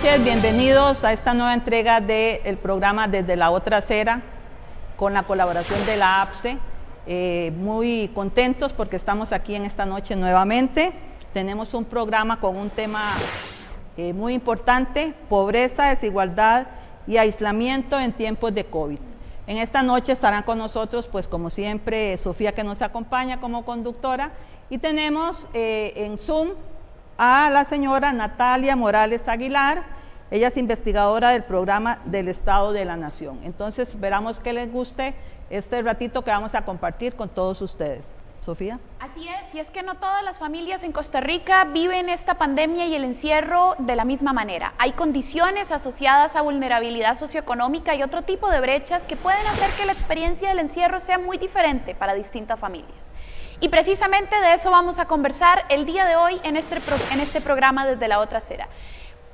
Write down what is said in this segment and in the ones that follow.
noches, bienvenidos a esta nueva entrega del programa Desde la Otra Acera, con la colaboración de la APSE. Muy contentos porque estamos aquí en esta noche nuevamente. Tenemos un programa con un tema muy importante: pobreza, desigualdad y aislamiento en tiempos de COVID. En esta noche estarán con nosotros, pues como siempre, Sofía, que nos acompaña como conductora, y tenemos en Zoom a la señora Natalia Morales Aguilar. Ella es investigadora del programa del Estado de la Nación. Entonces esperamos que les guste este ratito que vamos a compartir con todos ustedes. Sofía. Así es, y es que no todas las familias en Costa Rica viven esta pandemia y el encierro de la misma manera. Hay condiciones asociadas a vulnerabilidad socioeconómica y otro tipo de brechas que pueden hacer que la experiencia del encierro sea muy diferente para distintas familias. Y precisamente de eso vamos a conversar el día de hoy en este programa Desde la Otra Acera.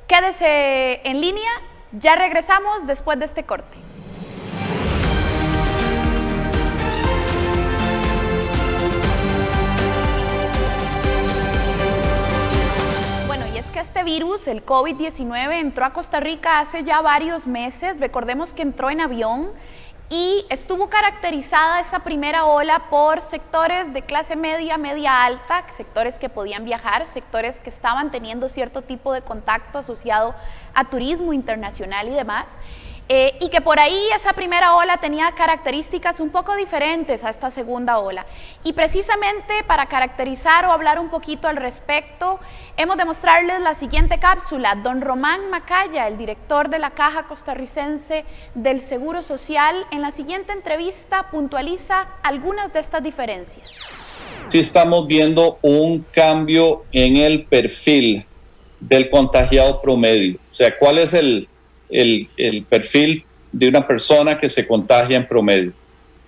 Quédese en línea, ya regresamos después de este corte. Bueno, y es que este virus, el COVID-19, entró a Costa Rica hace ya varios meses. Recordemos que entró en avión y estuvo caracterizada esa primera ola por sectores de clase media, media alta, sectores que podían viajar, sectores que estaban teniendo cierto tipo de contacto asociado a turismo internacional y demás, y que por ahí esa primera ola tenía características un poco diferentes a esta segunda ola. Y precisamente para caracterizar o hablar un poquito al respecto, hemos de mostrarles la siguiente cápsula. Don Román Macaya, el director de la Caja Costarricense del Seguro Social, en la siguiente entrevista puntualiza algunas de estas diferencias. Sí estamos viendo un cambio en el perfil del contagiado promedio. O sea, ¿cuál es el perfil de una persona que se contagia en promedio?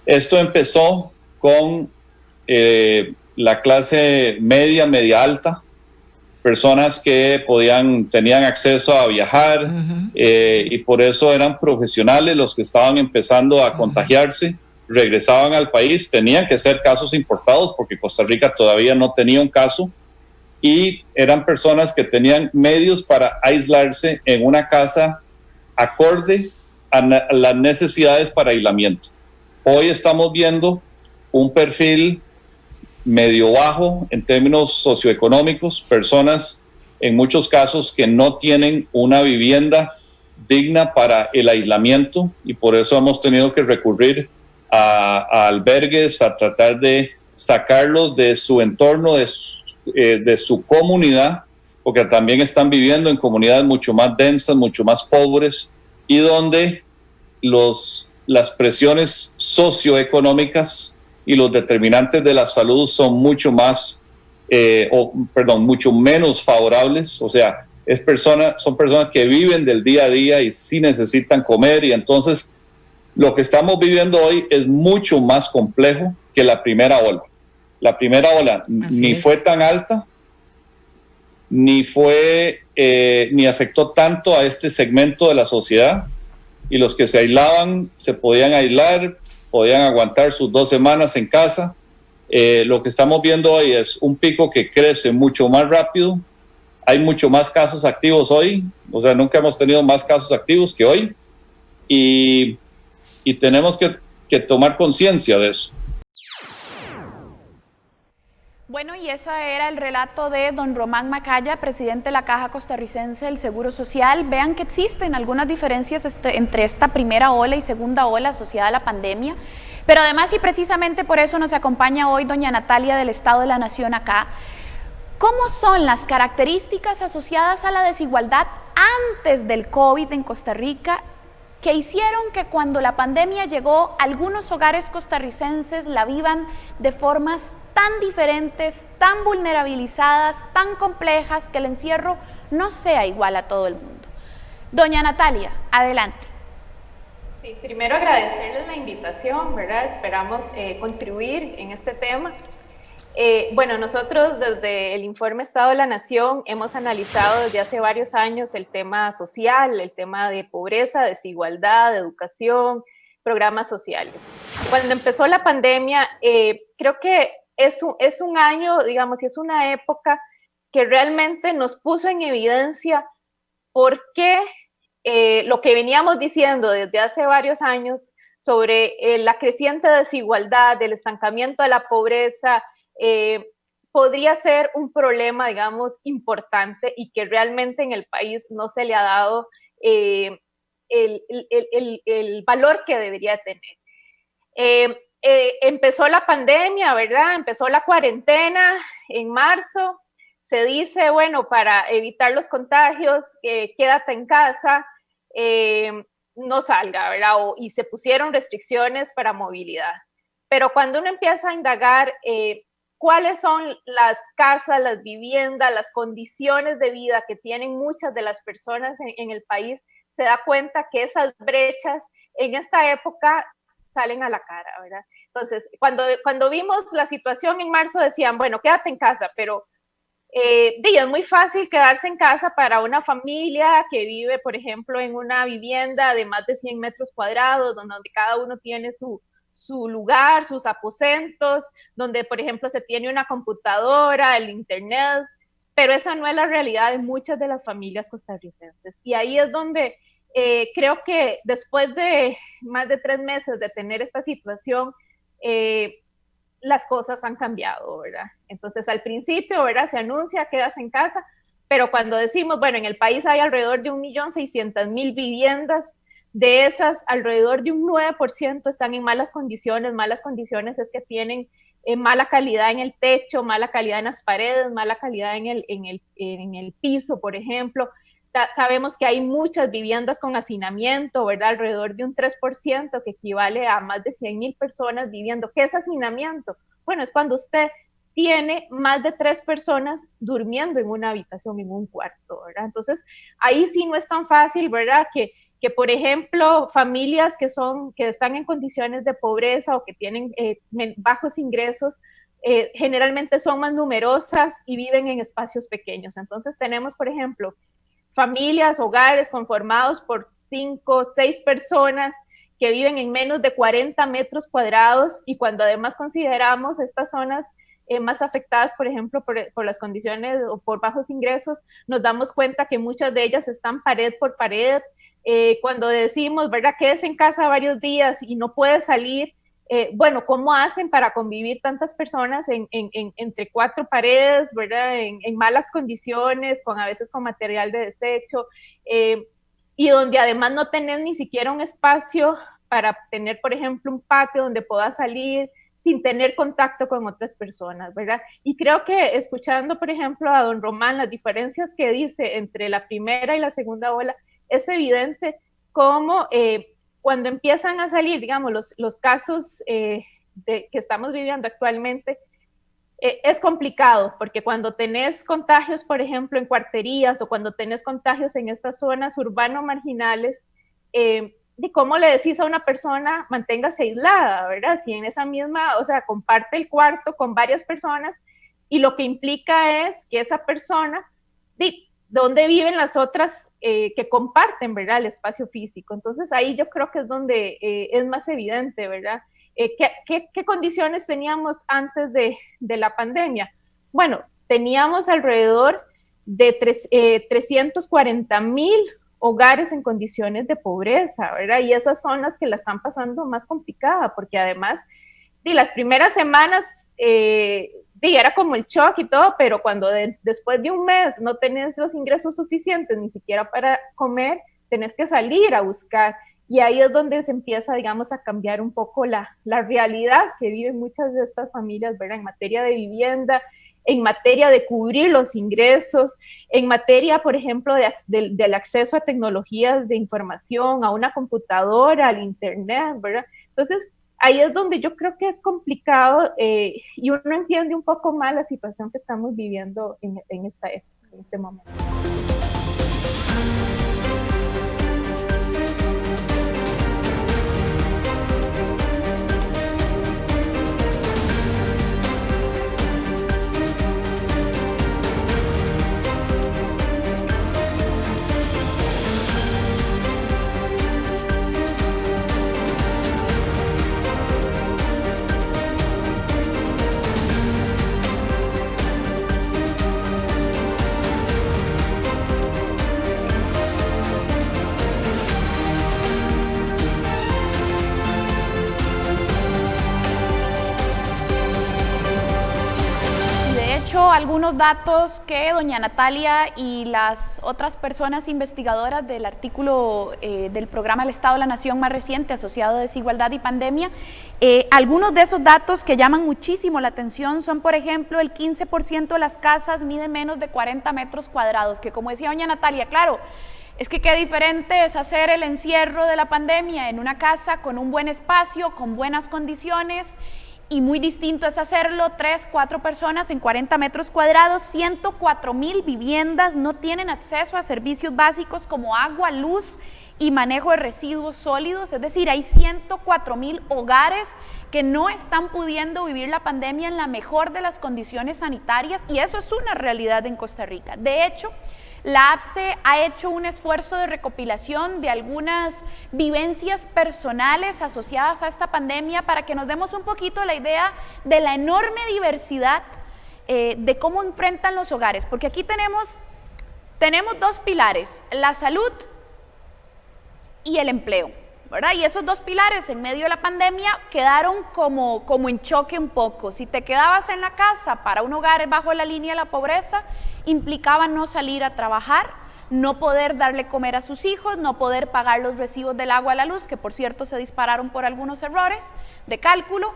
Esto empezó con la clase media, media alta, personas que tenían acceso a viajar, y por eso eran profesionales los que estaban empezando a contagiarse, regresaban al país, tenían que ser casos importados porque Costa Rica todavía no tenía un caso, y eran personas que tenían medios para aislarse en una casa acorde a las necesidades para aislamiento. Hoy estamos viendo un perfil medio bajo en términos socioeconómicos, personas en muchos casos que no tienen una vivienda digna para el aislamiento, y por eso hemos tenido que recurrir a albergues, a tratar de sacarlos de su entorno, de su comunidad, porque también están viviendo en comunidades mucho más densas, mucho más pobres, y donde las presiones socioeconómicas y los determinantes de la salud son mucho menos favorables. O sea, son personas que viven del día a día y sí necesitan comer, y entonces lo que estamos viviendo hoy es mucho más complejo que la primera ola. La primera ola fue tan alta, ni afectó tanto a este segmento de la sociedad, y los que se aislaban se podían aislar, podían aguantar sus 2 semanas en casa. Lo que estamos viendo hoy es un pico que crece mucho más rápido. Hay mucho más casos activos hoy, o sea, nunca hemos tenido más casos activos que hoy, y tenemos que tomar conciencia de eso. Bueno, y ese era el relato de don Román Macaya, presidente de la Caja Costarricense del Seguro Social. Vean que existen algunas diferencias entre esta primera ola y segunda ola asociada a la pandemia, pero además, y precisamente por eso nos acompaña hoy doña Natalia del Estado de la Nación acá. ¿Cómo son las características asociadas a la desigualdad antes del COVID en Costa Rica que hicieron que cuando la pandemia llegó, algunos hogares costarricenses la vivan de formas tan diferentes, tan vulnerabilizadas, tan complejas, que el encierro no sea igual a todo el mundo? Doña Natalia, adelante. Sí, primero agradecerles la invitación, ¿verdad? Esperamos contribuir en este tema. Bueno, nosotros desde el Informe Estado de la Nación hemos analizado desde hace varios años el tema social, el tema de pobreza, desigualdad, educación, programas sociales. Cuando empezó la pandemia, creo que es un año, digamos, y es una época que realmente nos puso en evidencia por qué lo que veníamos diciendo desde hace varios años sobre la creciente desigualdad, el estancamiento de la pobreza, podría ser un problema, digamos, importante y que realmente en el país no se le ha dado el valor que debería tener. Empezó la pandemia, ¿verdad? Empezó la cuarentena en marzo. Se dice, bueno, para evitar los contagios, quédate en casa, no salga, ¿verdad? Y se pusieron restricciones para movilidad. Pero cuando uno empieza a indagar cuáles son las casas, las viviendas, las condiciones de vida que tienen muchas de las personas en el país, se da cuenta que esas brechas en esta época salen a la cara, ¿verdad? Entonces, cuando vimos la situación en marzo decían, bueno, quédate en casa, pero es muy fácil quedarse en casa para una familia que vive, por ejemplo, en una vivienda de más de 100 metros cuadrados, donde cada uno tiene su lugar, sus aposentos, donde, por ejemplo, se tiene una computadora, el internet, pero esa no es la realidad de muchas de las familias costarricenses. Y ahí es donde creo que después de más de 3 meses de tener esta situación, las cosas han cambiado, ¿verdad? Entonces, al principio, ¿verdad? Se anuncia, quedas en casa, pero cuando decimos, bueno, en el país hay alrededor de 1.600.000 viviendas, de esas, alrededor de un 9% están en malas condiciones. Malas condiciones es que tienen mala calidad en el techo, mala calidad en las paredes, mala calidad en el piso, por ejemplo. Sabemos que hay muchas viviendas con hacinamiento, ¿verdad? Alrededor de un 3%, que equivale a más de 100.000 personas viviendo. ¿Qué es hacinamiento? Bueno, es cuando usted tiene más de 3 personas durmiendo en una habitación, en un cuarto, ¿verdad? Entonces, ahí sí no es tan fácil, ¿verdad? Que por ejemplo, familias que están en condiciones de pobreza o que tienen bajos ingresos, generalmente son más numerosas y viven en espacios pequeños. Entonces tenemos, por ejemplo, familias, hogares conformados por 5, 6 personas que viven en menos de 40 metros cuadrados, y cuando además consideramos estas zonas más afectadas, por ejemplo, por las condiciones o por bajos ingresos, nos damos cuenta que muchas de ellas están pared por pared. Cuando decimos, ¿verdad?, quédese en casa varios días y no puede salir, bueno, ¿cómo hacen para convivir tantas personas entre 4 paredes, ¿verdad?, en malas condiciones, a veces con material de desecho, y donde además no tenés ni siquiera un espacio para tener, por ejemplo, un patio donde pueda salir sin tener contacto con otras personas, ¿verdad? Y creo que escuchando, por ejemplo, a don Román, las diferencias que dice entre la primera y la segunda ola, es evidente cómo cuando empiezan a salir, digamos, los casos que estamos viviendo actualmente, es complicado, porque cuando tenés contagios, por ejemplo, en cuarterías, o cuando tenés contagios en estas zonas urbano-marginales, ¿cómo le decís a una persona manténgase aislada, verdad? Si en esa misma, o sea, comparte el cuarto con varias personas, y lo que implica es que esa persona, ¿dónde viven las otras que comparten, ¿verdad?, el espacio físico? Entonces ahí yo creo que es donde es más evidente, ¿verdad? ¿Qué condiciones teníamos antes de la pandemia? Bueno, teníamos alrededor de 340.000 hogares en condiciones de pobreza, ¿verdad? Y esas son las que la están pasando más complicada, porque además, las primeras semanas era como el shock y todo, pero cuando después de un mes no tenés los ingresos suficientes ni siquiera para comer, tenés que salir a buscar. Y ahí es donde se empieza, digamos, a cambiar un poco la realidad que viven muchas de estas familias, ¿verdad?, en materia de vivienda, en materia de cubrir los ingresos, en materia, por ejemplo, del acceso a tecnologías de información, a una computadora, al internet, ¿verdad? Entonces, ahí es donde yo creo que es complicado y uno entiende un poco más la situación que estamos viviendo en este momento. hecho algunos datos que doña Natalia y las otras personas investigadoras del artículo del programa El Estado de la Nación más reciente asociado a desigualdad y pandemia, algunos de esos datos que llaman muchísimo la atención son, por ejemplo, el 15% de las casas mide menos de 40 metros cuadrados, que como decía doña Natalia, claro, es que qué diferente es hacer el encierro de la pandemia en una casa con un buen espacio, con buenas condiciones, y muy distinto es hacerlo 3, 4 personas en 40 metros cuadrados. 104,000 viviendas no tienen acceso a servicios básicos como agua, luz y manejo de residuos sólidos, es decir, hay 104,000 hogares que no están pudiendo vivir la pandemia en la mejor de las condiciones sanitarias, y eso es una realidad en Costa Rica. De hecho, la APSE ha hecho un esfuerzo de recopilación de algunas vivencias personales asociadas a esta pandemia para que nos demos un poquito la idea de la enorme diversidad de cómo enfrentan los hogares, porque aquí tenemos dos pilares, la salud y el empleo, ¿verdad? Y esos dos pilares en medio de la pandemia quedaron como en choque un poco. Si te quedabas en la casa para un hogar bajo la línea de la pobreza, implicaba no salir a trabajar, no poder darle comer a sus hijos, no poder pagar los recibos del agua a la luz, que por cierto se dispararon por algunos errores de cálculo.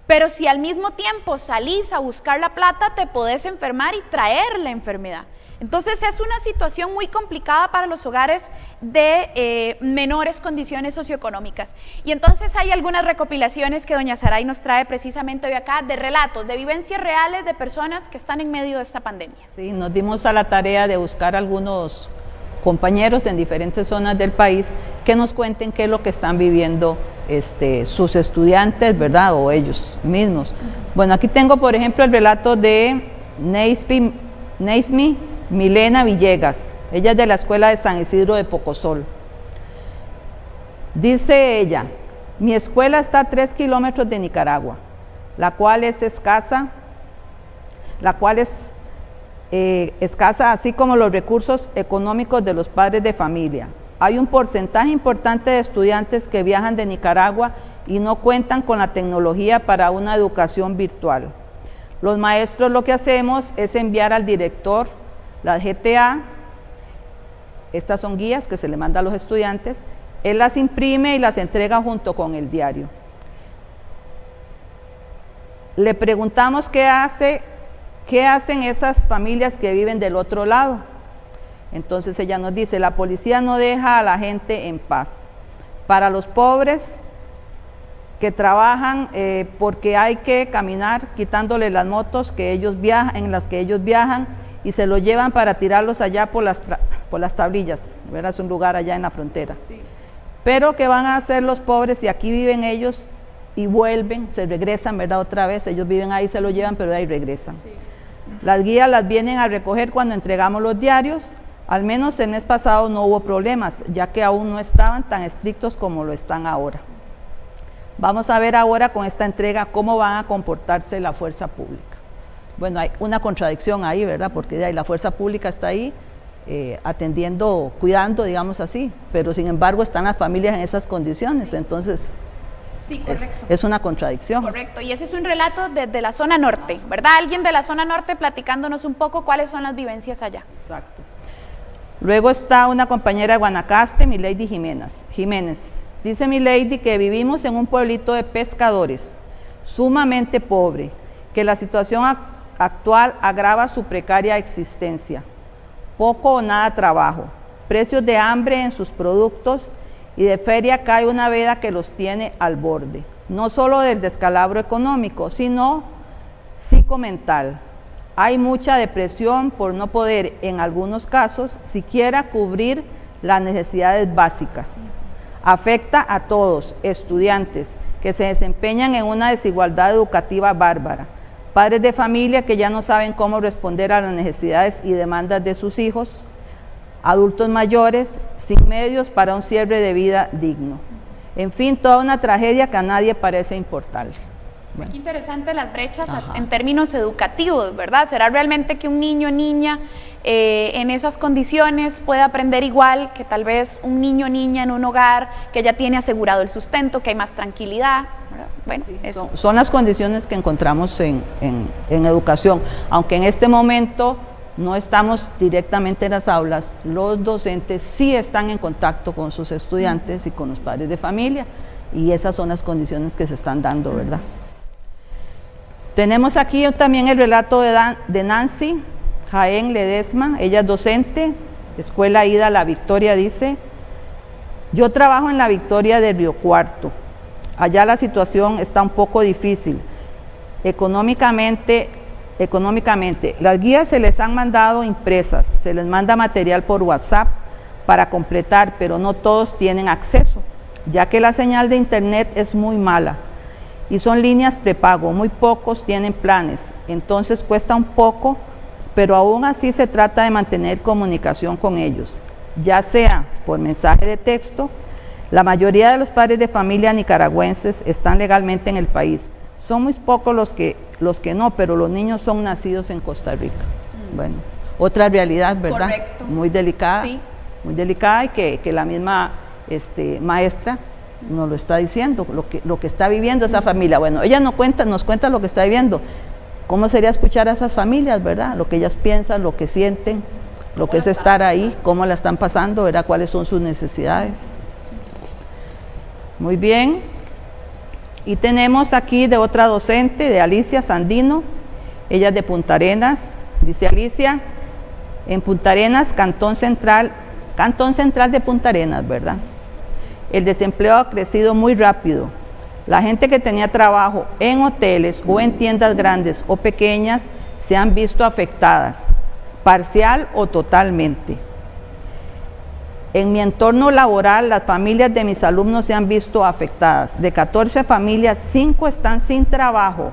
Pero si al mismo tiempo salís a buscar la plata, te podés enfermar y traer la enfermedad. Entonces es una situación muy complicada para los hogares de menores condiciones socioeconómicas. Y entonces hay algunas recopilaciones que doña Saray nos trae precisamente hoy acá, de relatos, de vivencias reales de personas que están en medio de esta pandemia. Sí, nos dimos a la tarea de buscar algunos compañeros en diferentes zonas del país que nos cuenten qué es lo que están viviendo sus estudiantes, ¿verdad? O ellos mismos. Bueno, aquí tengo por ejemplo el relato de Neismi Milena Villegas. Ella es de la Escuela de San Isidro de Pocosol. Dice ella: mi escuela está a 3 kilómetros de Nicaragua, la cual es escasa, así como los recursos económicos de los padres de familia. Hay un porcentaje importante de estudiantes que viajan de Nicaragua y no cuentan con la tecnología para una educación virtual. Los maestros lo que hacemos es enviar al director la GTA, estas son guías que se le manda a los estudiantes, él las imprime y las entrega junto con el diario. Le preguntamos qué hacen esas familias que viven del otro lado. Entonces ella nos dice: la policía no deja a la gente en paz. Para los pobres que trabajan porque hay que caminar quitándole las motos en las que ellos viajan, y se los llevan para tirarlos allá por las tablillas, ¿verdad? Es un lugar allá en la frontera. Sí. Pero ¿qué van a hacer los pobres si aquí viven ellos y vuelven, se regresan, ¿verdad? Otra vez, ellos viven ahí, se lo llevan, pero de ahí regresan. Sí. Las guías las vienen a recoger cuando entregamos los diarios. Al menos el mes pasado no hubo problemas, ya que aún no estaban tan estrictos como lo están ahora. Vamos a ver ahora con esta entrega cómo van a comportarse la fuerza pública. Bueno, hay una contradicción ahí, ¿verdad? Porque de ahí la fuerza pública está ahí atendiendo, cuidando, digamos así, pero sin embargo están las familias en esas condiciones, sí. Entonces sí, correcto. Es una contradicción. Correcto, y ese es un relato desde la zona norte, ¿verdad? Alguien de la zona norte platicándonos un poco cuáles son las vivencias allá. Exacto. Luego está una compañera de Guanacaste, Milady Jiménez. Dice Milady que vivimos en un pueblito de pescadores, sumamente pobre, que la situación actual agrava su precaria existencia. Poco o nada trabajo, precios de hambre en sus productos, y de feria cae una veda que los tiene al borde, no solo del descalabro económico, sino psicomental. Hay mucha depresión por no poder, en algunos casos, siquiera cubrir las necesidades básicas. Afecta a todos, estudiantes, que se desempeñan en una desigualdad educativa bárbara, padres de familia que ya no saben cómo responder a las necesidades y demandas de sus hijos, adultos mayores sin medios para un cierre de vida digno. En fin, toda una tragedia que a nadie parece importarle, Bueno. Qué interesante las brechas Ajá. en términos educativos, ¿verdad? ¿Será realmente que un niño o niña en esas condiciones puede aprender igual que tal vez un niño o niña en un hogar que ya tiene asegurado el sustento, que hay más tranquilidad? ¿Verdad? Bueno, Sí, eso. son las condiciones que encontramos en educación, aunque en este momento no estamos directamente en las aulas, los docentes sí están en contacto con sus estudiantes y con los padres de familia, y esas son las condiciones que se están dando, ¿verdad? Tenemos aquí también el relato de Nancy Jaén Ledesma, ella es docente, Escuela Ida La Victoria, dice: yo trabajo en La Victoria de Río Cuarto, allá la situación está un poco difícil, económicamente, las guías se les han mandado impresas, se les manda material por WhatsApp para completar, pero no todos tienen acceso, ya que la señal de internet es muy mala y son líneas prepago, muy pocos tienen planes, entonces cuesta un poco, pero aún así se trata de mantener comunicación con ellos, ya sea por mensaje de texto. La mayoría de los padres de familia nicaragüenses están legalmente en el país, son muy pocos los que no, pero los niños son nacidos en Costa Rica. Bueno, otra realidad, ¿verdad? Correcto. Muy delicada, Sí. muy delicada, y que la misma maestra nos lo está diciendo, lo que está viviendo esa familia. Bueno, ella nos cuenta lo que está viviendo. ¿Cómo sería escuchar a esas familias, verdad? Lo que ellas piensan, lo que sienten, lo que es estar ahí, cómo la están pasando, ¿verdad? Cuáles son sus necesidades. Muy bien. Y tenemos aquí de otra docente, de Alicia Sandino, ella es de Punta Arenas. Dice Alicia: en Punta Arenas, Cantón Central de Punta Arenas, ¿verdad? El desempleo ha crecido muy rápido. La gente que tenía trabajo en hoteles o en tiendas grandes o pequeñas se han visto afectadas, parcial o totalmente. En mi entorno laboral, las familias de mis alumnos se han visto afectadas. De 14 familias, 5 están sin trabajo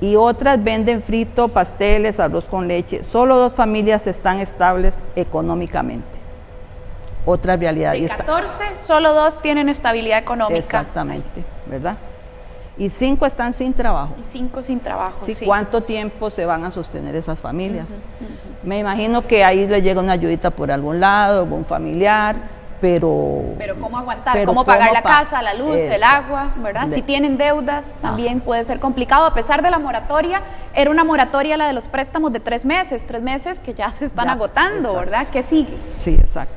y otras venden frito, pasteles, arroz con leche. Solo 2 familias están estables económicamente. Otra realidad. De 14, solo 2 tienen estabilidad económica. Exactamente, ¿verdad? Y 5 están sin trabajo. Y 5 sin trabajo. Sí, Sí. ¿cuánto tiempo se van a sostener esas familias? Me imagino que ahí les llega una ayudita por algún lado, algún familiar, pero ¿cómo aguantar? pero ¿Cómo pagar la pa- casa, la luz, el agua? ¿Verdad? Si tienen deudas, también puede ser complicado. A pesar de la moratoria, era una moratoria la de los préstamos de 3 meses que ya se están Ya, agotando, exacto. ¿verdad? ¿Qué sigue? Sí, exacto.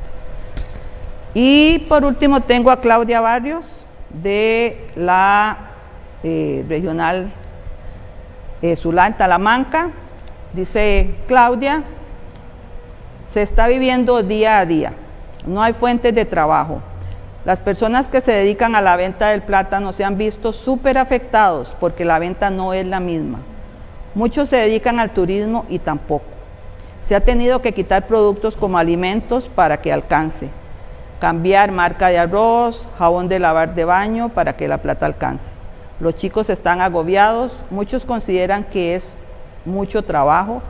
Y por último tengo a Claudia Barrios de la regional Zulá en Talamanca. Dice Claudia: se está viviendo día a día, no hay fuentes de trabajo. Las personas que se dedican a la venta del plátano se han visto súper afectados porque la venta no es la misma. Muchos se dedican al turismo y tampoco. Se ha tenido que quitar productos como alimentos para que alcance, cambiar marca de arroz, jabón de lavar de baño para que la plata alcance. Los chicos están agobiados, muchos consideran que es mucho trabajo,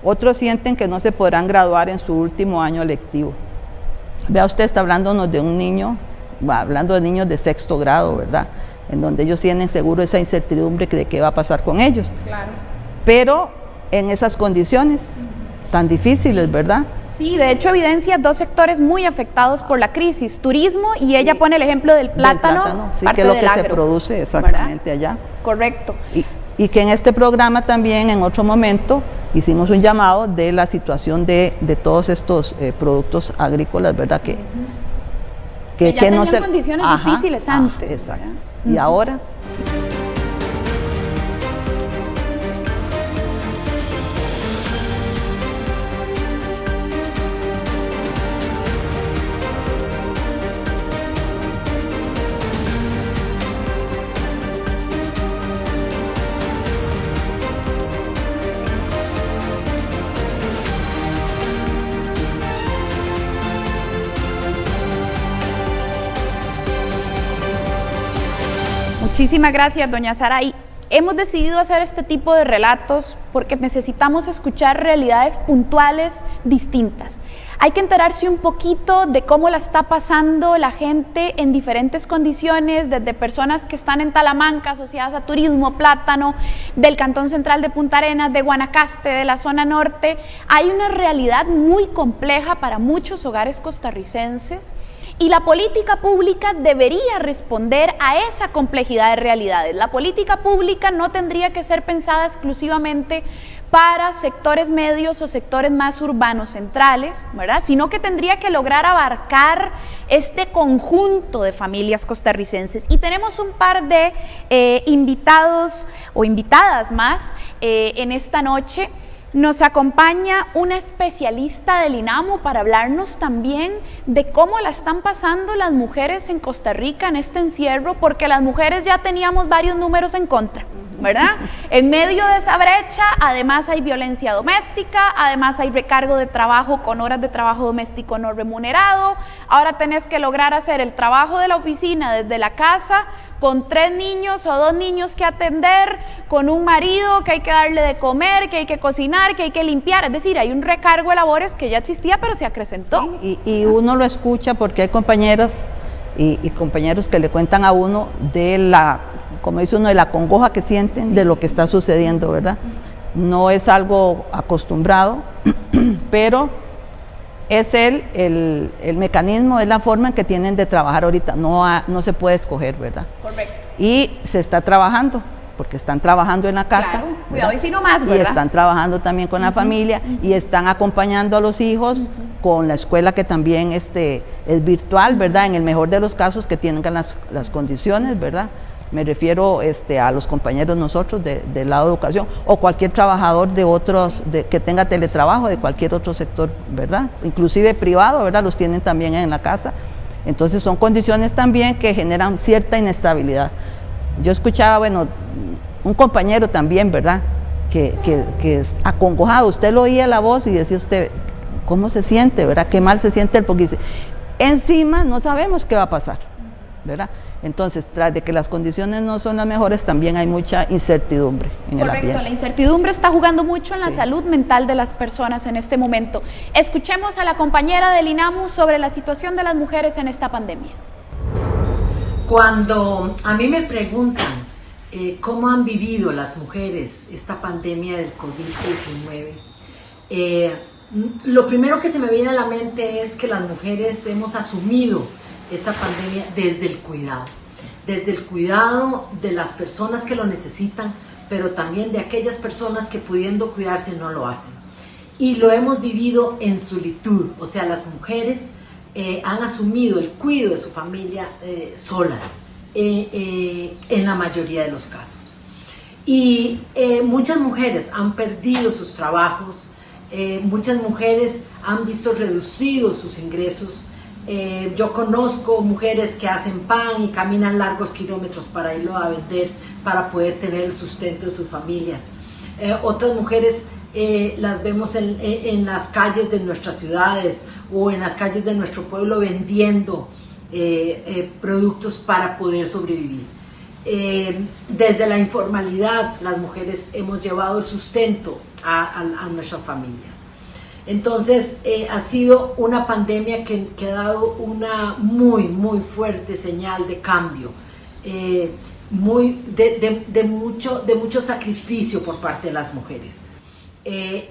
otros sienten que no se podrán graduar en su último año lectivo. Vea usted, está hablándonos de un niño, hablando de niños de 6º grado, ¿verdad? En donde ellos tienen seguro esa incertidumbre de qué va a pasar con ellos. Claro. Pero en esas condiciones tan difíciles, ¿verdad? Sí, de hecho evidencia 2 sectores muy afectados por la crisis, turismo, y ella pone el ejemplo del plátano, sí, parte que es lo del que se agro, produce exactamente allá. Correcto. Y que en este programa también, en otro momento, hicimos un llamado de la situación de todos estos productos agrícolas, ¿verdad? Que ya tenían se condiciones difíciles antes. Exacto. ¿verdad? Y ahora... Muchísimas gracias, doña Sara. Y hemos decidido hacer este tipo de relatos porque necesitamos escuchar realidades puntuales distintas. hay que enterarse un poquito de cómo la está pasando la gente en diferentes condiciones, desde personas que están en Talamanca asociadas a turismo, Plátano, del Cantón Central de Punta Arenas, de Guanacaste, de la zona norte. Hay una realidad muy compleja para muchos hogares costarricenses y la política pública debería responder a esa complejidad de realidades. La política pública no tendría que ser pensada exclusivamente para sectores medios o sectores más urbanos centrales, ¿verdad? Sino que tendría que lograr abarcar este conjunto de familias costarricenses. Y tenemos un par de invitados o invitadas más en esta noche. Nos acompaña una especialista del INAMU para hablarnos también de cómo la están pasando las mujeres en Costa Rica en este encierro, porque las mujeres ya teníamos varios números en contra, ¿verdad? En medio de esa brecha, además hay violencia doméstica, además hay recargo de trabajo con horas de trabajo doméstico no remunerado, ahora tenés que lograr hacer el trabajo de la oficina desde la casa, con 3 niños o 2 niños que atender, con un marido que hay que darle de comer, que hay que cocinar, que hay que limpiar, es decir, hay un recargo de labores que ya existía pero se acrecentó. Sí, y uno lo escucha porque hay compañeras y compañeros que le cuentan a uno de la, como dice uno, de la congoja que sienten, sí, de lo que está sucediendo, ¿verdad? No es algo acostumbrado, pero es el mecanismo, es la forma en que tienen de trabajar ahorita, no se puede escoger, ¿verdad? Correcto. Y se está trabajando, porque están trabajando en la casa, claro, cuidado y si no más, ¿verdad? Y están trabajando también con la familia, y están acompañando a los hijos con la escuela que también es virtual, ¿verdad? En el mejor de los casos que tengan las condiciones, ¿verdad? Me refiero a los compañeros nosotros del lado de educación o cualquier trabajador de otros, que tenga teletrabajo de cualquier otro sector, ¿verdad? Inclusive privado, ¿verdad? Los tienen también en la casa. Entonces son condiciones también que generan cierta inestabilidad. Yo escuchaba, bueno, un compañero también, ¿verdad? Que es acongojado, usted lo oía la voz y decía usted, ¿cómo se siente, verdad? Qué mal se siente él, porque dice, encima no sabemos qué va a pasar, ¿verdad? Entonces, tras de que las condiciones no son las mejores, también hay mucha incertidumbre en el ambiente. Correcto, la incertidumbre está jugando mucho en la salud mental de las personas en este momento. Escuchemos a la compañera del INAMU sobre la situación de las mujeres en esta pandemia. Cuando a mí me preguntan cómo han vivido las mujeres esta pandemia del COVID-19, lo primero que se me viene a la mente es que las mujeres hemos asumido esta pandemia desde el cuidado de las personas que lo necesitan, pero también de aquellas personas que pudiendo cuidarse no lo hacen. Y lo hemos vivido en solitud, o sea, las mujeres han asumido el cuidado de su familia solas, en la mayoría de los casos. Y muchas mujeres han perdido sus trabajos, muchas mujeres han visto reducidos sus ingresos. Yo conozco mujeres que hacen pan y caminan largos kilómetros para irlo a vender para poder tener el sustento de sus familias. Otras mujeres las vemos en las calles de nuestras ciudades o en las calles de nuestro pueblo vendiendo productos para poder sobrevivir. Desde la informalidad las mujeres hemos llevado el sustento a nuestras familias. Entonces ha sido una pandemia que ha dado una muy fuerte señal de cambio, de mucho sacrificio por parte de las mujeres.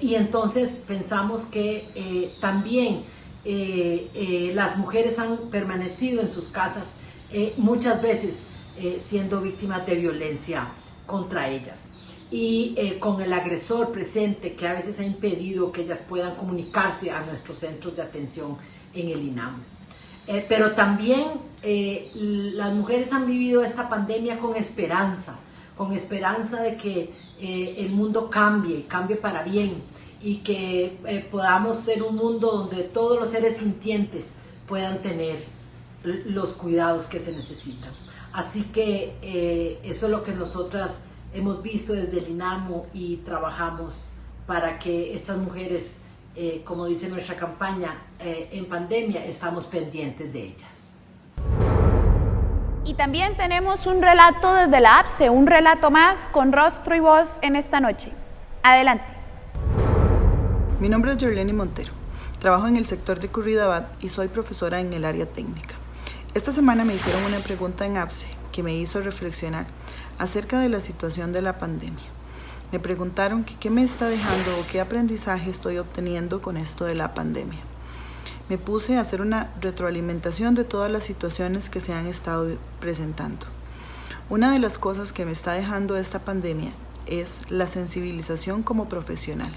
Y entonces pensamos que también las mujeres han permanecido en sus casas muchas veces siendo víctimas de violencia contra ellas. Y con el agresor presente que a veces ha impedido que ellas puedan comunicarse a nuestros centros de atención en el INAMU. Pero también las mujeres han vivido esta pandemia con esperanza de que el mundo cambie para bien y que podamos ser un mundo donde todos los seres sintientes puedan tener los cuidados que se necesitan. Así que eso es lo que nosotras hemos visto desde el INAMU y trabajamos para que estas mujeres, como dice nuestra campaña, en pandemia estamos pendientes de ellas. Y también tenemos un relato desde la APSE, un relato más con rostro y voz en esta noche. Adelante. Mi nombre es Jorleni Montero. Trabajo en el sector de Curridabat y soy profesora en el área técnica. Esta semana me hicieron una pregunta en APSE que me hizo reflexionar acerca de la situación de la pandemia. Me preguntaron que qué me está dejando o qué aprendizaje estoy obteniendo con esto de la pandemia. Me puse a hacer una retroalimentación de todas las situaciones que se han estado presentando. Una de las cosas que me está dejando esta pandemia es la sensibilización como profesional,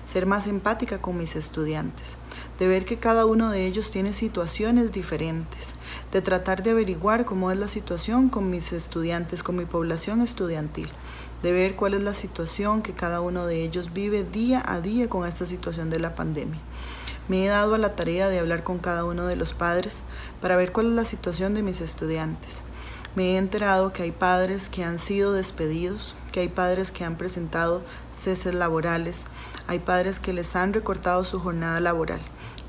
ser más empática con mis estudiantes, de ver que cada uno de ellos tiene situaciones diferentes, de tratar de averiguar cómo es la situación con mis estudiantes, con mi población estudiantil, de ver cuál es la situación que cada uno de ellos vive día a día con esta situación de la pandemia. Me he dado a la tarea de hablar con cada uno de los padres para ver cuál es la situación de mis estudiantes. Me he enterado que hay padres que han sido despedidos, que hay padres que han presentado ceses laborales, hay padres que les han recortado su jornada laboral.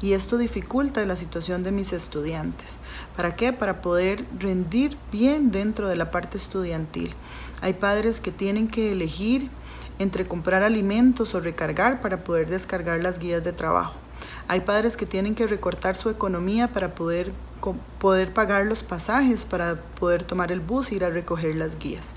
Y esto dificulta la situación de mis estudiantes. ¿Para qué? Para poder rendir bien dentro de la parte estudiantil. Hay padres que tienen que elegir entre comprar alimentos o recargar para poder descargar las guías de trabajo. Hay padres que tienen que recortar su economía para poder pagar los pasajes, para poder tomar el bus e ir a recoger las guías.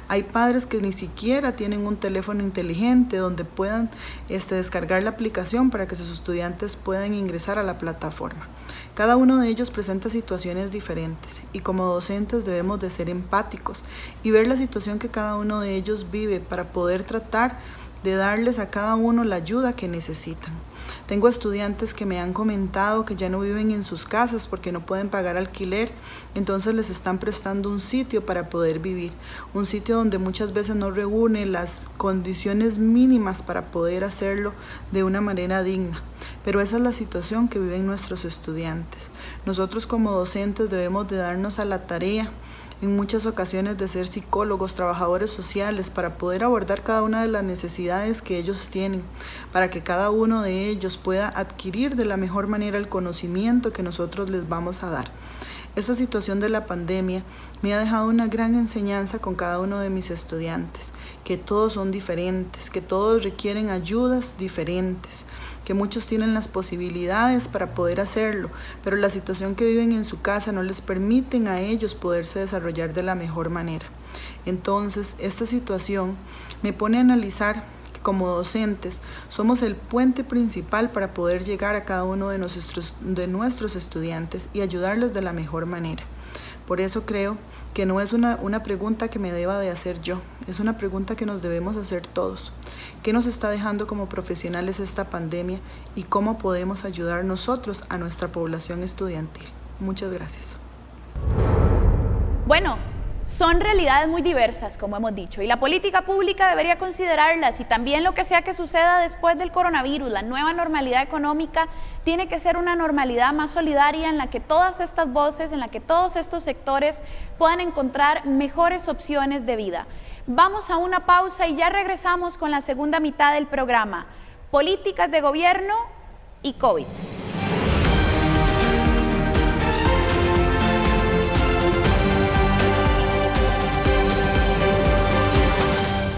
Hay padres que ni siquiera tienen un teléfono inteligente donde puedan descargar la aplicación para que sus estudiantes puedan ingresar a la plataforma. Cada uno de ellos presenta situaciones diferentes y como docentes debemos de ser empáticos y ver la situación que cada uno de ellos vive para poder tratar de darles a cada uno la ayuda que necesitan. Tengo estudiantes que me han comentado que ya no viven en sus casas porque no pueden pagar alquiler, entonces les están prestando un sitio para poder vivir, un sitio donde muchas veces no reúne las condiciones mínimas para poder hacerlo de una manera digna. Pero esa es la situación que viven nuestros estudiantes. Nosotros como docentes debemos de darnos a la tarea en muchas ocasiones de ser psicólogos, trabajadores sociales, para poder abordar cada una de las necesidades que ellos tienen, para que cada uno de ellos pueda adquirir de la mejor manera el conocimiento que nosotros les vamos a dar. Esta situación de la pandemia me ha dejado una gran enseñanza con cada uno de mis estudiantes, que todos son diferentes, que todos requieren ayudas diferentes, que muchos tienen las posibilidades para poder hacerlo, pero la situación que viven en su casa no les permiten a ellos poderse desarrollar de la mejor manera. Entonces, esta situación me pone a analizar que como docentes somos el puente principal para poder llegar a cada uno de nuestros estudiantes y ayudarles de la mejor manera. Por eso creo que no es una pregunta que me deba de hacer yo, es una pregunta que nos debemos hacer todos. ¿Qué nos está dejando como profesionales esta pandemia y cómo podemos ayudar nosotros a nuestra población estudiantil? Muchas gracias. Bueno, son realidades muy diversas, como hemos dicho, y la política pública debería considerarlas, y también lo que sea que suceda después del coronavirus, la nueva normalidad económica tiene que ser una normalidad más solidaria en la que todas estas voces, en la que todos estos sectores puedan encontrar mejores opciones de vida. Vamos a una pausa y ya regresamos con la segunda mitad del programa, políticas de gobierno y COVID.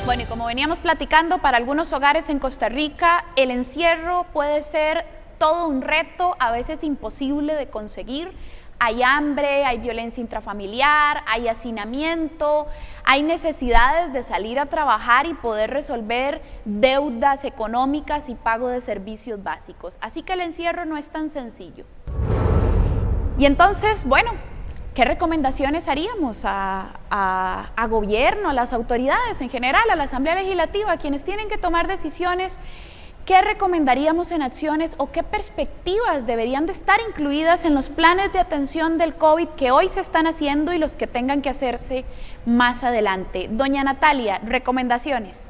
Bueno, y como veníamos platicando, para algunos hogares en Costa Rica, el encierro puede ser todo un reto, a veces imposible de conseguir. Hay hambre, hay violencia intrafamiliar, hay hacinamiento, hay necesidades de salir a trabajar y poder resolver deudas económicas y pago de servicios básicos. Así que el encierro no es tan sencillo. Y entonces, bueno, ¿qué recomendaciones haríamos a gobierno, a las autoridades en general, a la Asamblea Legislativa, a quienes tienen que tomar decisiones? ¿Qué recomendaríamos en acciones o qué perspectivas deberían de estar incluidas en los planes de atención del COVID que hoy se están haciendo y los que tengan que hacerse más adelante? Doña Natalia, recomendaciones.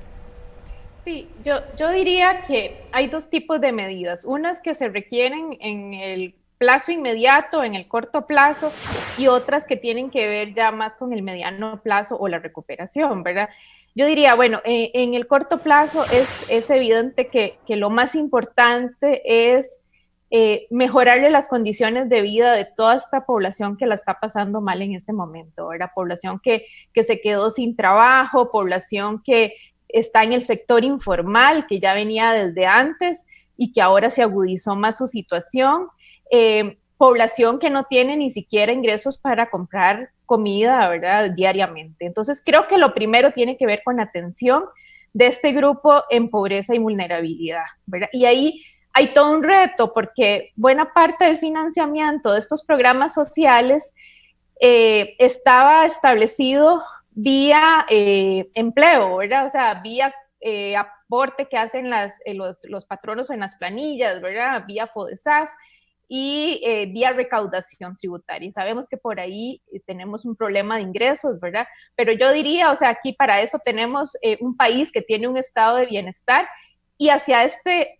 Sí, yo diría que hay dos tipos de medidas, unas que se requieren en el plazo inmediato, en el corto plazo, y otras que tienen que ver ya más con el mediano plazo o la recuperación, ¿verdad? Yo diría, bueno, en el corto plazo es evidente que lo más importante es mejorarle las condiciones de vida de toda esta población que la está pasando mal en este momento, ¿verdad? Población que se quedó sin trabajo, población que está en el sector informal, que ya venía desde antes, y que ahora se agudizó más su situación. Población que no tiene ni siquiera ingresos para comprar comida, ¿verdad?, diariamente. Entonces, creo que lo primero tiene que ver con la atención de este grupo en pobreza y vulnerabilidad, ¿verdad? Y ahí hay todo un reto, porque buena parte del financiamiento de estos programas sociales estaba establecido vía empleo, ¿verdad? O sea, vía aporte que hacen los patronos en las planillas, ¿verdad? Vía FODESAF y vía recaudación tributaria. Y sabemos que por ahí tenemos un problema de ingresos, ¿verdad? Pero yo diría, o sea, aquí para eso tenemos un país que tiene un estado de bienestar, y hacia este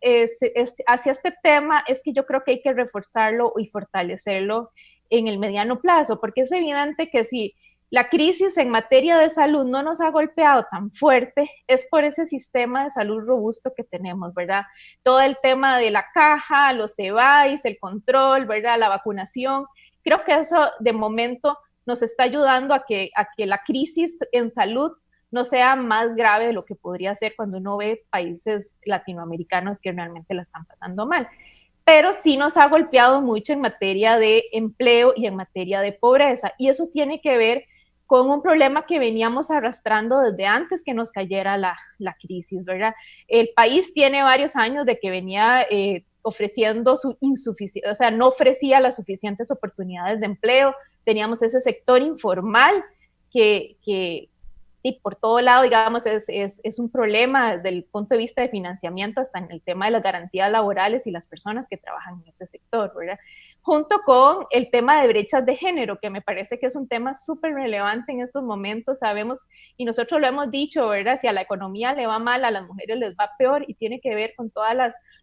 tema es que yo creo que hay que reforzarlo y fortalecerlo en el mediano plazo, porque es evidente que si la crisis en materia de salud no nos ha golpeado tan fuerte, es por ese sistema de salud robusto que tenemos, ¿verdad? Todo el tema de la caja, los EVAIS, el control, ¿verdad? La vacunación. Creo que eso de momento nos está ayudando a que la crisis en salud no sea más grave de lo que podría ser cuando uno ve países latinoamericanos que realmente la están pasando mal. Pero sí nos ha golpeado mucho en materia de empleo y en materia de pobreza. Y eso tiene que ver con un problema que veníamos arrastrando desde antes que nos cayera la crisis, ¿verdad? El país tiene varios años de que venía ofreciendo su insuficiencia, o sea, no ofrecía las suficientes oportunidades de empleo. Teníamos ese sector informal que y por todo lado, digamos, es un problema desde el punto de vista de financiamiento, hasta en el tema de las garantías laborales y las personas que trabajan en ese sector, ¿verdad? Junto con el tema de brechas de género, que me parece que es un tema súper relevante en estos momentos. Sabemos, y nosotros lo hemos dicho, ¿verdad? Si a la economía le va mal, a las mujeres les va peor, y tiene que ver con todos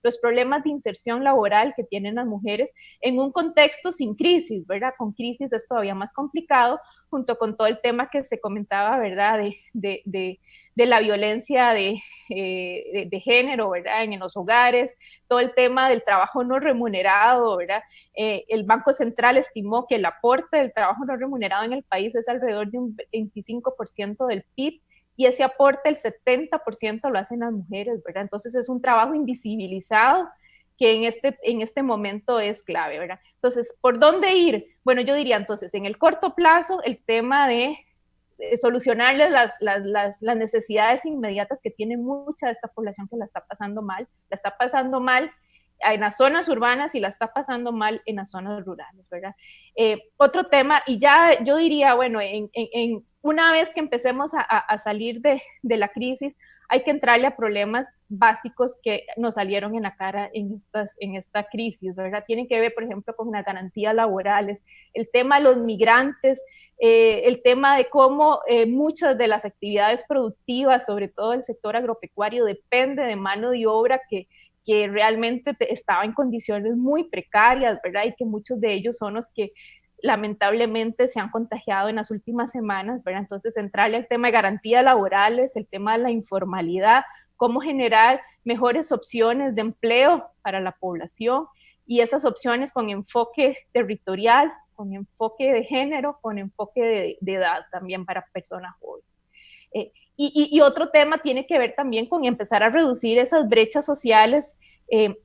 los problemas de inserción laboral que tienen las mujeres en un contexto sin crisis, ¿verdad? Con crisis es todavía más complicado, junto con todo el tema que se comentaba, ¿verdad? De la violencia de género, ¿verdad? En los hogares, todo el tema del trabajo no remunerado, ¿verdad? El Banco Central estimó que el aporte del trabajo no remunerado en el país es alrededor de un 25% del PIB, y ese aporte, el 70% lo hacen las mujeres, ¿verdad? Entonces es un trabajo invisibilizado que en este momento es clave, ¿verdad? Entonces, ¿por dónde ir? Bueno, yo diría entonces, en el corto plazo, el tema de solucionarles las necesidades inmediatas que tiene mucha de esta población que la está pasando mal en las zonas urbanas y la está pasando mal en las zonas rurales, ¿verdad? Otro tema, y ya yo diría, bueno, una vez que empecemos a salir de la crisis, hay que entrarle a problemas básicos que nos salieron en la cara en esta crisis, ¿verdad? Tienen que ver, por ejemplo, con las garantías laborales, el tema de los migrantes, el tema de cómo muchas de las actividades productivas, sobre todo el sector agropecuario, depende de mano de obra que realmente estaba en condiciones muy precarias, ¿verdad? Y que muchos de ellos son los que lamentablemente se han contagiado en las últimas semanas, ¿verdad? Entonces, entrarle al tema de garantías laborales, el tema de la informalidad, cómo generar mejores opciones de empleo para la población, y esas opciones con enfoque territorial, con enfoque de género, con enfoque de edad también para personas jóvenes. Y otro tema tiene que ver también con empezar a reducir esas brechas sociales.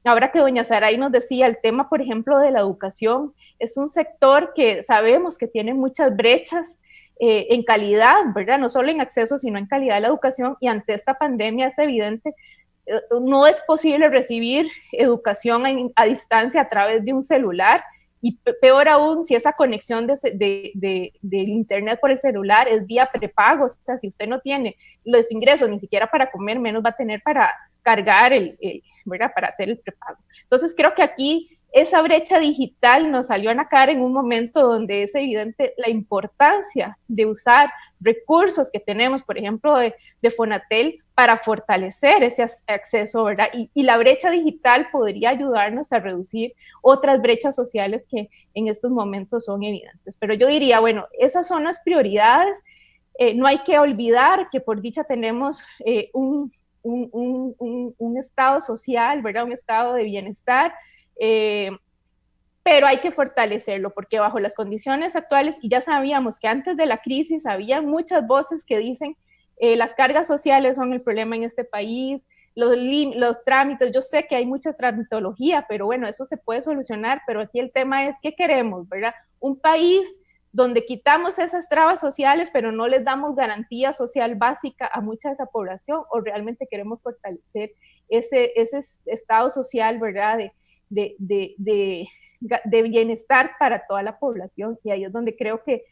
Ahora que doña Saray nos decía, el tema, por ejemplo, de la educación, es un sector que sabemos que tiene muchas brechas en calidad, ¿verdad? No solo en acceso, sino en calidad de la educación, y ante esta pandemia es evidente, no es posible recibir educación a distancia a través de un celular, y peor aún si esa conexión del internet por el celular es vía prepago. O sea, si usted no tiene los ingresos ni siquiera para comer, menos va a tener para cargar ¿verdad? Para hacer el prepago. Entonces creo que aquí esa brecha digital nos salió a la cara en un momento donde es evidente la importancia de usar recursos que tenemos, por ejemplo, de Fonatel, para fortalecer ese acceso, ¿verdad? Y la brecha digital podría ayudarnos a reducir otras brechas sociales que en estos momentos son evidentes. Pero yo diría, bueno, esas son las prioridades. No hay que olvidar que por dicha tenemos un estado social, ¿verdad? Un estado de bienestar, pero hay que fortalecerlo, porque bajo las condiciones actuales, y ya sabíamos que antes de la crisis había muchas voces que dicen las cargas sociales son el problema en este país, los trámites. Yo sé que hay mucha tramitología, pero bueno, eso se puede solucionar, pero aquí el tema es ¿qué queremos, verdad? Un país donde quitamos esas trabas sociales, pero no les damos garantía social básica a mucha de esa población, o realmente queremos fortalecer ese estado social, ¿verdad? De bienestar para toda la población. Y ahí es donde creo que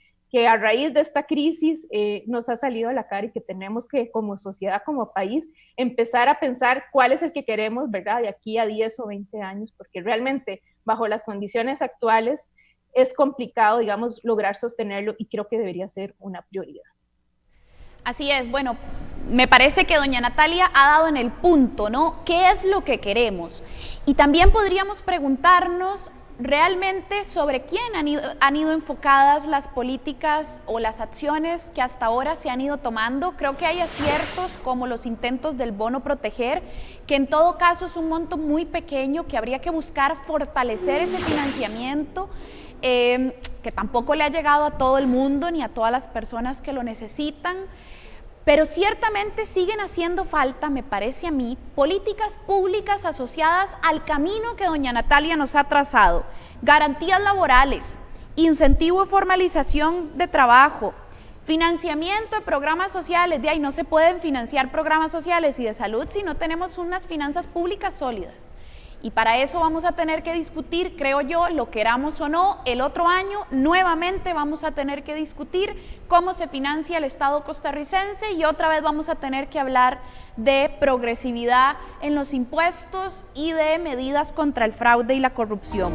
a raíz de esta crisis nos ha salido a la cara y que tenemos que, como sociedad, como país, empezar a pensar cuál es el que queremos, ¿verdad? De aquí a 10 o 20 años, porque realmente bajo las condiciones actuales es complicado, digamos, lograr sostenerlo, y creo que debería ser una prioridad. Así es, bueno, me parece que doña Natalia ha dado en el punto, ¿no? ¿Qué es lo que queremos? Y también podríamos preguntarnos realmente sobre quién han ido enfocadas las políticas o las acciones que hasta ahora se han ido tomando. Creo que hay aciertos como los intentos del bono proteger, que en todo caso es un monto muy pequeño, que habría que buscar fortalecer ese financiamiento, que tampoco le ha llegado a todo el mundo ni a todas las personas que lo necesitan, pero ciertamente siguen haciendo falta, me parece a mí, políticas públicas asociadas al camino que doña Natalia nos ha trazado: garantías laborales, incentivo de formalización de trabajo, financiamiento de programas sociales. De ahí no se pueden financiar programas sociales y de salud si no tenemos unas finanzas públicas sólidas. Y para eso vamos a tener que discutir, creo yo, lo queramos o no, el otro año nuevamente vamos a tener que discutir cómo se financia el Estado costarricense, y otra vez vamos a tener que hablar de progresividad en los impuestos y de medidas contra el fraude y la corrupción.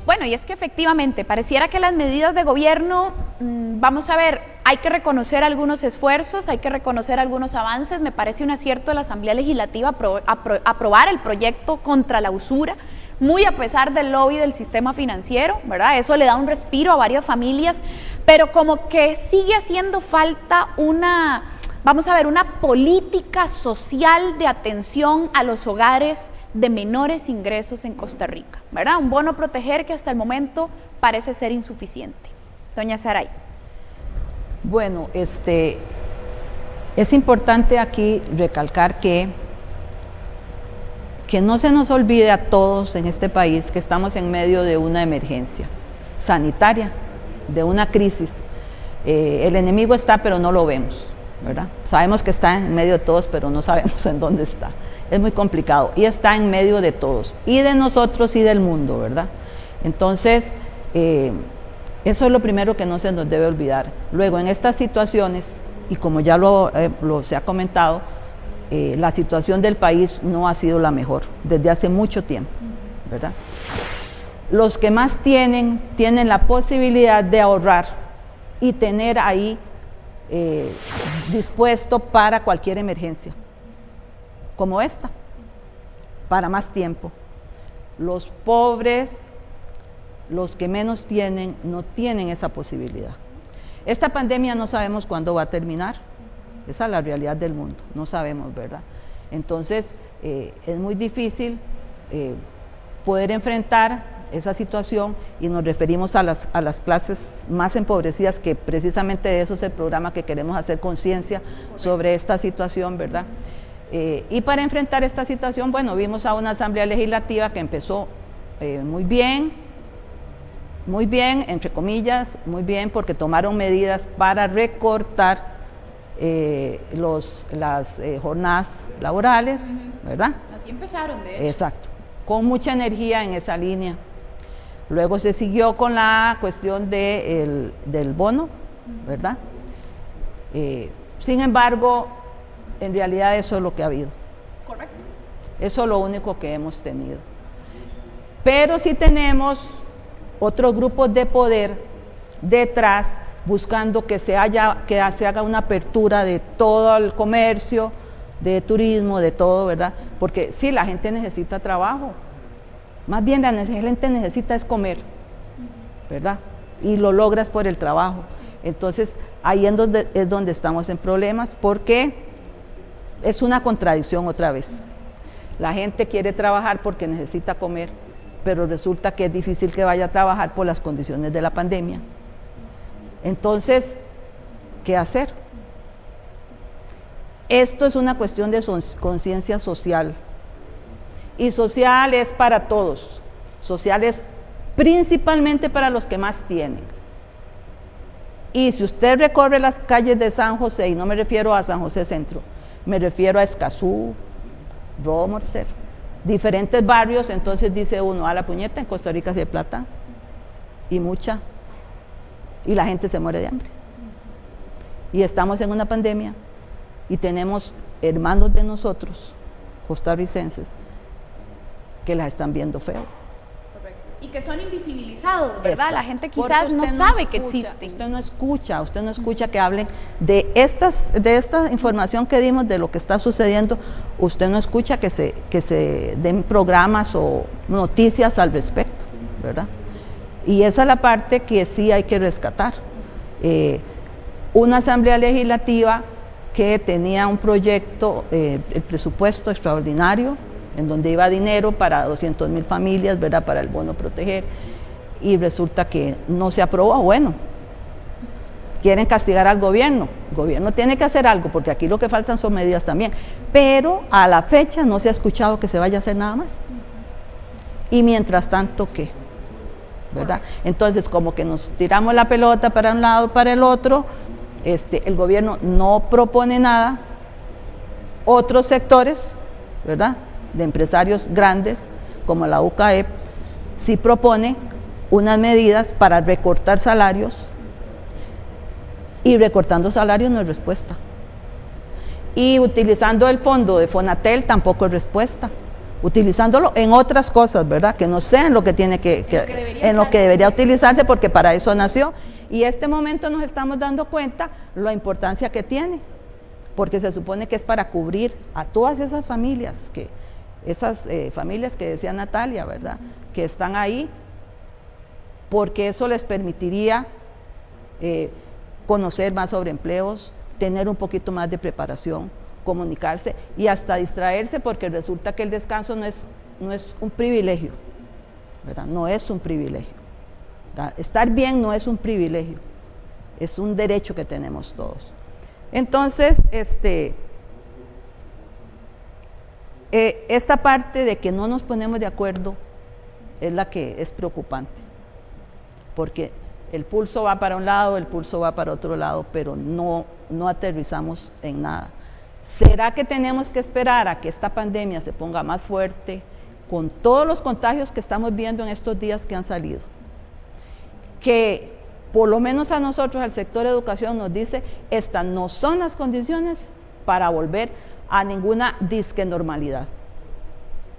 Bueno, y es que efectivamente pareciera que las medidas de gobierno, vamos a ver, hay que reconocer algunos esfuerzos, hay que reconocer algunos avances. Me parece un acierto de la Asamblea Legislativa aprobar el proyecto contra la usura, muy a pesar del lobby del sistema financiero, ¿verdad? Eso le da un respiro a varias familias, pero como que sigue haciendo falta una, vamos a ver, una política social de atención a los hogares de menores ingresos en Costa Rica, ¿verdad? Un bono proteger que hasta el momento parece ser insuficiente. Doña Saray. Bueno, es importante aquí recalcar que no se nos olvide a todos en este país que estamos en medio de una emergencia sanitaria, de una crisis. El enemigo está, pero no lo vemos, ¿verdad? Sabemos que está en medio de todos, pero no sabemos en dónde está. Es muy complicado y está en medio de todos, y de nosotros y del mundo, ¿verdad? Entonces, eso es lo primero que no se nos debe olvidar. Luego, en estas situaciones, y como ya se ha comentado, la situación del país no ha sido la mejor desde hace mucho tiempo, ¿verdad? Los que más tienen la posibilidad de ahorrar y tener ahí dispuesto para cualquier emergencia, como esta, para más tiempo. Los pobres, los que menos tienen, no tienen esa posibilidad. Esta pandemia no sabemos cuándo va a terminar, esa es la realidad del mundo, no sabemos, ¿verdad? Entonces, es muy difícil poder enfrentar esa situación, y nos referimos a las clases más empobrecidas, que precisamente de eso es el programa que queremos hacer conciencia sobre esta situación, ¿verdad? Y para enfrentar esta situación, bueno, vimos a una Asamblea Legislativa que empezó muy bien, entre comillas, muy bien, porque tomaron medidas para recortar las jornadas laborales, ¿verdad? Así empezaron, de hecho. Exacto, con mucha energía en esa línea. Luego se siguió con la cuestión del bono, ¿verdad? Sin embargo, en realidad eso es lo que ha habido. Correcto. Eso es lo único que hemos tenido. Pero sí tenemos otros grupos de poder detrás buscando que se haga una apertura de todo el comercio, de turismo, de todo, ¿verdad? Porque sí, la gente necesita trabajo, más bien la gente necesita es comer, ¿verdad? Y lo logras por el trabajo. Entonces, ahí es donde estamos en problemas, porque es una contradicción otra vez. La gente quiere trabajar porque necesita comer, pero resulta que es difícil que vaya a trabajar por las condiciones de la pandemia. Entonces, ¿qué hacer? Esto es una cuestión de conciencia social. Y social es para todos. Social es principalmente para los que más tienen. Y si usted recorre las calles de San José, y no me refiero a San José Centro, me refiero a Escazú, Romorcer, diferentes barrios, entonces dice uno, a la puñeta, en Costa Rica sí hay plata, y mucha, y la gente se muere de hambre. Y estamos en una pandemia, y tenemos hermanos de nosotros, costarricenses, que las están viendo feo. Y que son invisibilizados, ¿verdad? Exacto. La gente quizás no sabe que existen. Usted no escucha que hablen de esta información que dimos, de lo que está sucediendo. Usted no escucha que se den programas o noticias al respecto, ¿verdad? Y esa es la parte que sí hay que rescatar. Una asamblea legislativa que tenía un proyecto, el presupuesto extraordinario, en donde iba dinero para 200,000 familias, ¿verdad?, para el bono proteger, y resulta que no se aprobó. Bueno, quieren castigar al gobierno. El gobierno tiene que hacer algo, porque aquí lo que faltan son medidas también, pero a la fecha no se ha escuchado que se vaya a hacer nada más. Y mientras tanto, ¿qué? ¿Verdad? Entonces, como que nos tiramos la pelota para un lado, para el otro, el gobierno no propone nada. Otros sectores, ¿verdad?, de empresarios grandes, como la UCAEP, sí propone unas medidas para recortar salarios, y recortando salarios no es respuesta. Y utilizando el fondo de Fonatel tampoco es respuesta. Utilizándolo en otras cosas, ¿verdad?, que no sean lo que tiene en lo que debería utilizarse, porque para eso nació. Y este momento nos estamos dando cuenta la importancia que tiene, porque se supone que es para cubrir a todas esas familias que decía Natalia, ¿verdad?, que están ahí, porque eso les permitiría conocer más sobre empleos, tener un poquito más de preparación, comunicarse y hasta distraerse, porque resulta que el descanso no es un privilegio, ¿verdad?, no es un privilegio, ¿verdad? Estar bien no es un privilegio, es un derecho que tenemos todos. Entonces, esta parte de que no nos ponemos de acuerdo es la que es preocupante, porque el pulso va para un lado, el pulso va para otro lado, pero no aterrizamos en nada. ¿Será que tenemos que esperar a que esta pandemia se ponga más fuerte, con todos los contagios que estamos viendo en estos días que han salido? Que por lo menos a nosotros, al sector de educación, nos dice, estas no son las condiciones para volver a ninguna disque normalidad.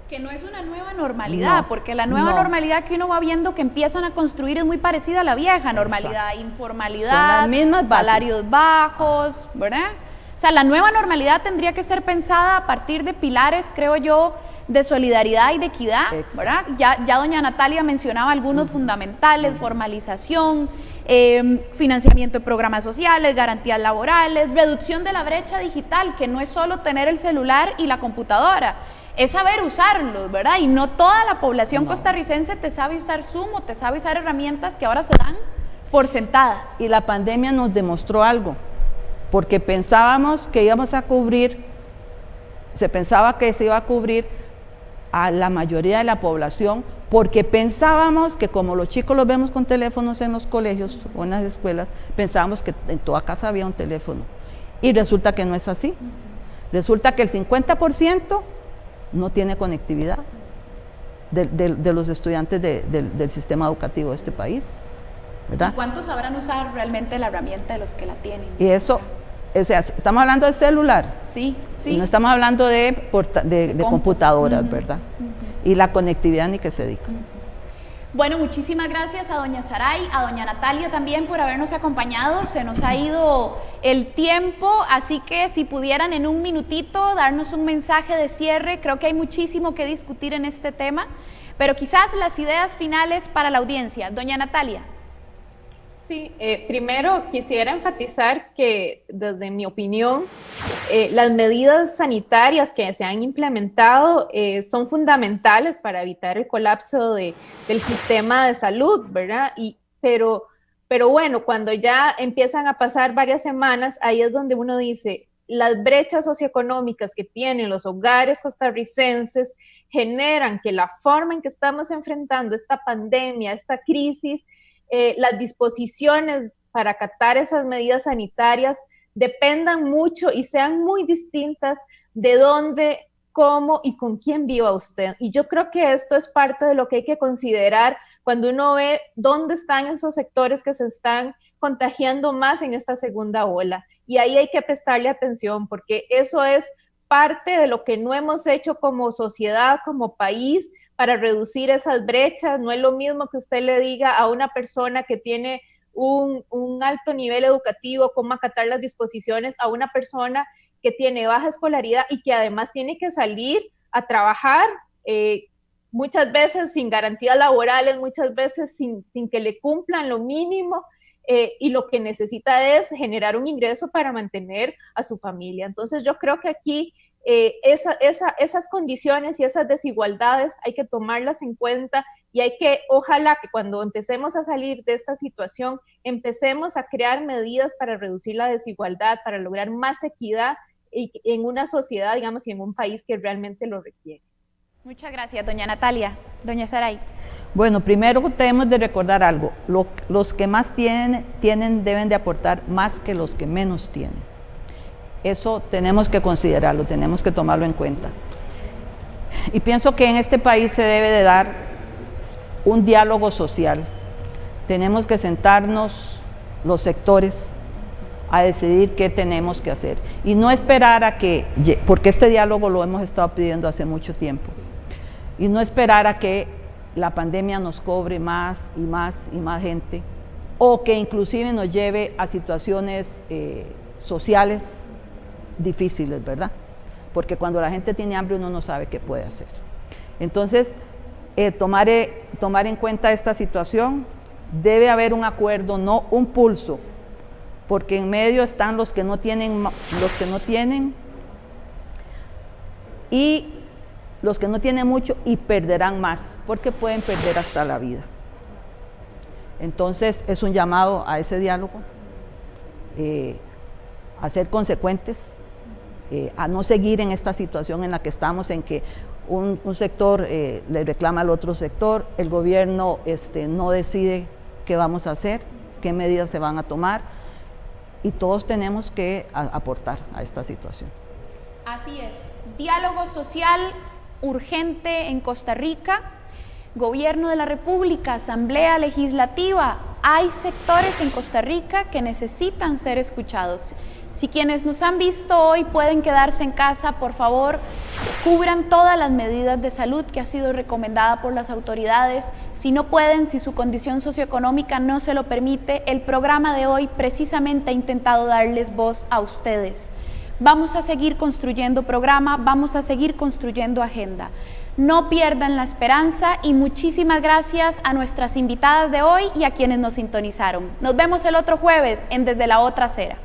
Que no es una nueva normalidad, porque la nueva normalidad que uno va viendo que empiezan a construir es muy parecida a la vieja normalidad. Exacto. Informalidad, son las mismas salarios bajos, ¿verdad? O sea, la nueva normalidad tendría que ser pensada a partir de pilares, creo yo, de solidaridad y de equidad, ¿verdad? Ya doña Natalia mencionaba algunos fundamentales, formalización, financiamiento de programas sociales, garantías laborales, reducción de la brecha digital, que no es solo tener el celular y la computadora, es saber usarlos, ¿verdad? Y no toda la población costarricense te sabe usar Zoom o te sabe usar herramientas que ahora se dan por sentadas. Y la pandemia nos demostró algo, porque pensábamos que íbamos a cubrir, se pensaba que se iba a cubrir a la mayoría de la población, porque pensábamos que como los chicos los vemos con teléfonos en los colegios o en las escuelas, pensábamos que en toda casa había un teléfono, y resulta que no es así. Resulta que el 50% no tiene conectividad de los estudiantes del sistema educativo de este país, ¿verdad? ¿Y cuántos sabrán usar realmente la herramienta de los que la tienen? Y eso, o sea, estamos hablando de celular, sí, sí, no estamos hablando de computadoras, ¿verdad? Y la conectividad ni que se diga. Bueno, muchísimas gracias a doña Saray, a doña Natalia también por habernos acompañado. Se nos ha ido el tiempo, así que si pudieran en un minutito darnos un mensaje de cierre. Creo que hay muchísimo que discutir en este tema, pero quizás las ideas finales para la audiencia. Doña Natalia. Sí, primero quisiera enfatizar que desde mi opinión las medidas sanitarias que se han implementado son fundamentales para evitar el colapso del sistema de salud, ¿verdad? Pero bueno, cuando ya empiezan a pasar varias semanas, ahí es donde uno dice, las brechas socioeconómicas que tienen los hogares costarricenses generan que la forma en que estamos enfrentando esta pandemia, esta crisis, las disposiciones para acatar esas medidas sanitarias dependan mucho y sean muy distintas de dónde, cómo y con quién viva usted. Y yo creo que esto es parte de lo que hay que considerar cuando uno ve dónde están esos sectores que se están contagiando más en esta segunda ola. Y ahí hay que prestarle atención, porque eso es parte de lo que no hemos hecho como sociedad, como país, para reducir esas brechas. No es lo mismo que usted le diga a una persona que tiene un alto nivel educativo cómo acatar las disposiciones a una persona que tiene baja escolaridad y que además tiene que salir a trabajar, muchas veces sin garantías laborales, muchas veces sin que le cumplan lo mínimo, y lo que necesita es generar un ingreso para mantener a su familia. Entonces yo creo que aquí esas condiciones y esas desigualdades hay que tomarlas en cuenta y hay que, ojalá que cuando empecemos a salir de esta situación, empecemos a crear medidas para reducir la desigualdad, para lograr más equidad en una sociedad, digamos, y en un país que realmente lo requiere. Muchas gracias, doña Natalia. Doña Saray. Bueno, primero tenemos de recordar algo, los que más tienen deben de aportar más que los que menos tienen. Eso tenemos que considerarlo, tenemos que tomarlo en cuenta. Y pienso que en este país se debe de dar un diálogo social. Tenemos que sentarnos los sectores a decidir qué tenemos que hacer. Y no esperar a que, porque este diálogo lo hemos estado pidiendo hace mucho tiempo, y no esperar a que la pandemia nos cobre más y más y más gente, o que inclusive nos lleve a situaciones sociales difíciles, ¿verdad? Porque cuando la gente tiene hambre uno no sabe qué puede hacer. Entonces, tomar en cuenta esta situación, debe haber un acuerdo, no un pulso, porque en medio están los que no tienen y los que no tienen mucho y perderán más, porque pueden perder hasta la vida. Entonces, es un llamado a ese diálogo, a ser consecuentes, a no seguir en esta situación en la que estamos, en que un sector le reclama al otro sector, el gobierno no decide qué vamos a hacer, qué medidas se van a tomar, y todos tenemos que aportar a esta situación. Así es, diálogo social urgente en Costa Rica, Gobierno de la República, Asamblea Legislativa. Hay sectores en Costa Rica que necesitan ser escuchados. Si quienes nos han visto hoy pueden quedarse en casa, por favor, cubran todas las medidas de salud que ha sido recomendada por las autoridades. Si no pueden, si su condición socioeconómica no se lo permite, el programa de hoy precisamente ha intentado darles voz a ustedes. Vamos a seguir construyendo programa, vamos a seguir construyendo agenda. No pierdan la esperanza y muchísimas gracias a nuestras invitadas de hoy y a quienes nos sintonizaron. Nos vemos el otro jueves en Desde la Otra Acera.